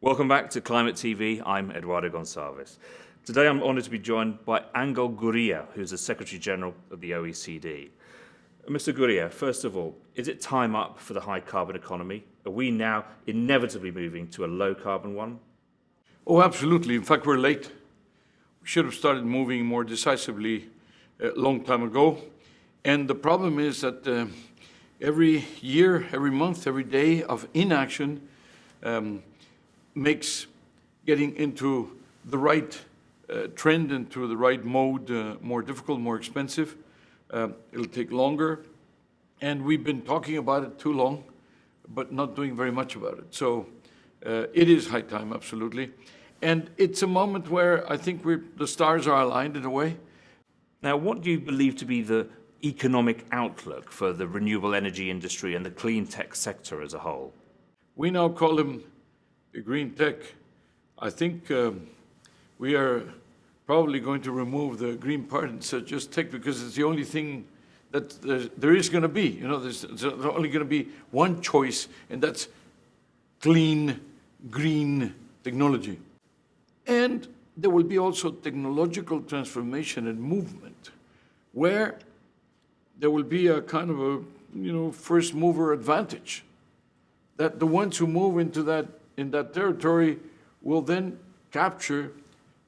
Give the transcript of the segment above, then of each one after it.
Welcome back to Climate TV. I'm Eduardo Gonçalves. Today I'm honoured to be joined by Ángel Gurría, who's the Secretary General of the OECD. Mr. Gurría, first of all, is it time up for the high carbon economy? Are we now inevitably moving to a low carbon one? Oh, absolutely. In fact, we're late. We should have started moving more decisively a long time ago. And the problem is that every year, every month, every day of inaction makes getting into the right trend, into the right mode more difficult, more expensive. It'll take longer. And we've been talking about it too long, but not doing very much about it. So it is high time, absolutely. And it's a moment where I think the stars are aligned in a way. Now, what do you believe to be the economic outlook for the renewable energy industry and the clean tech sector as a whole? We now call them the green tech. I think we are probably going to remove the green part and say just tech because it's the only thing that there is going to be. You know, there's only going to be one choice, and that's clean, green technology. And there will be also technological transformation and movement where there will be a kind of a, first mover advantage, that the ones who move into in that territory will then capture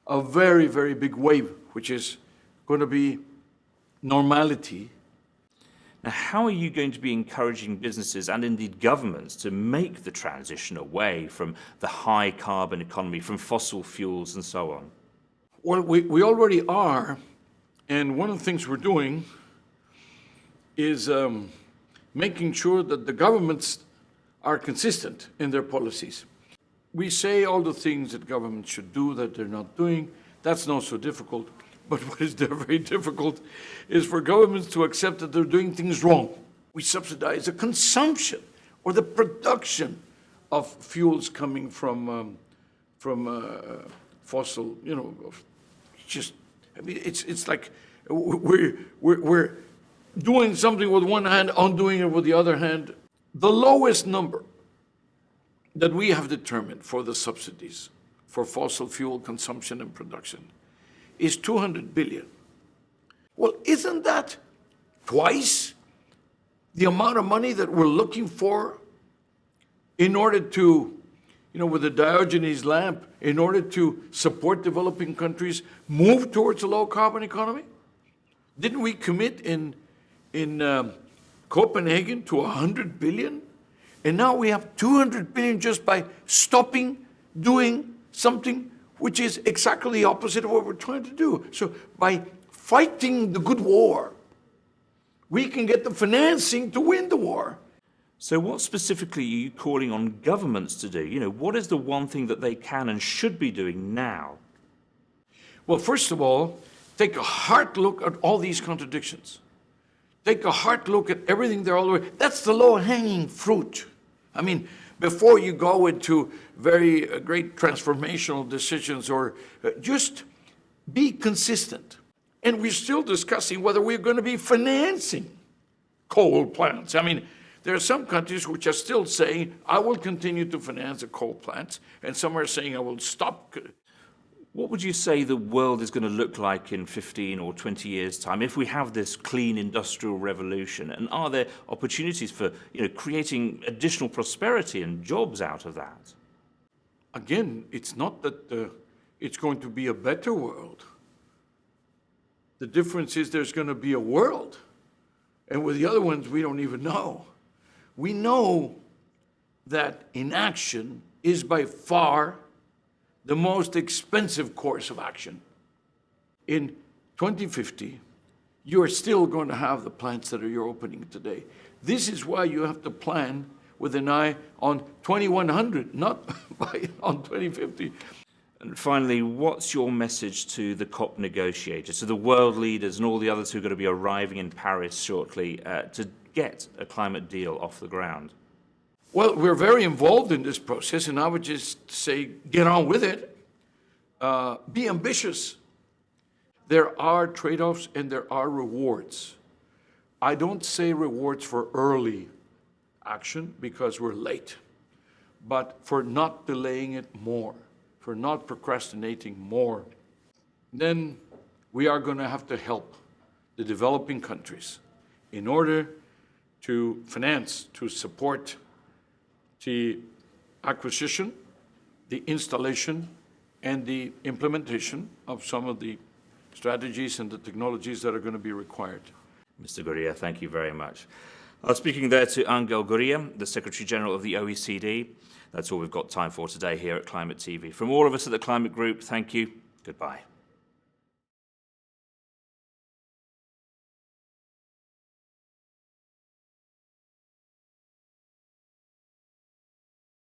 a very, very big wave, which is going to be normality. Now, how are you going to be encouraging businesses and indeed governments to make the transition away from the high carbon economy, from fossil fuels and so on? Well, we already are, and one of the things we're doing is making sure that the governments are consistent in their policies. We say all the things that governments should do that they're not doing. That's not so difficult. But what is very difficult is for governments to accept that they're doing things wrong. We subsidize the consumption or the production of fuels coming from fossil, it's like we're doing something with one hand, undoing it with the other hand. The lowest number that we have determined for the subsidies for fossil fuel consumption and production is 200 billion. Well, isn't that twice the amount of money that we're looking for in order to, with the Diogenes lamp, in order to support developing countries move towards a low carbon economy? Didn't we commit in Copenhagen to 100 billion? And now we have 200 billion just by stopping doing something which is exactly the opposite of what we're trying to do. So by fighting the good war, we can get the financing to win the war. So what specifically are you calling on governments to do? What is the one thing that they can and should be doing now? Well, first of all, take a hard look at all these contradictions. Take a hard look at everything there all the way. That's the low-hanging fruit. I mean, before you go into very great transformational decisions, or just be consistent. And we're still discussing whether we're going to be financing coal plants. I mean, there are some countries which are still saying, I will continue to finance the coal plants, and some are saying I will stop. What would you say the world is going to look like in 15 or 20 years' time if we have this clean industrial revolution? And are there opportunities for creating additional prosperity and jobs out of that? Again, it's not that it's going to be a better world. The difference is there's going to be a world. And with the other ones, we don't even know. We know that inaction is by far the most expensive course of action. In 2050, you are still going to have the plants that you're opening today. This is why you have to plan with an eye on 2100, not on 2050. And finally, what's your message to the COP negotiators, to the world leaders and all the others who are going to be arriving in Paris shortly to get a climate deal off the ground? Well, we're very involved in this process, and I would just say, get on with it. Be ambitious. There are trade-offs and there are rewards. I don't say rewards for early action because we're late. but for not delaying it more, for not procrastinating more. Then we are going to have to help the developing countries in order to finance, to support the acquisition, the installation, and the implementation of some of the strategies and the technologies that are going to be required. Mr. Gurría, thank you very much. Speaking there to Ángel Gurría, the Secretary General of the OECD. That's all we've got time for today here at Climate TV. From all of us at the Climate Group, thank you. Goodbye.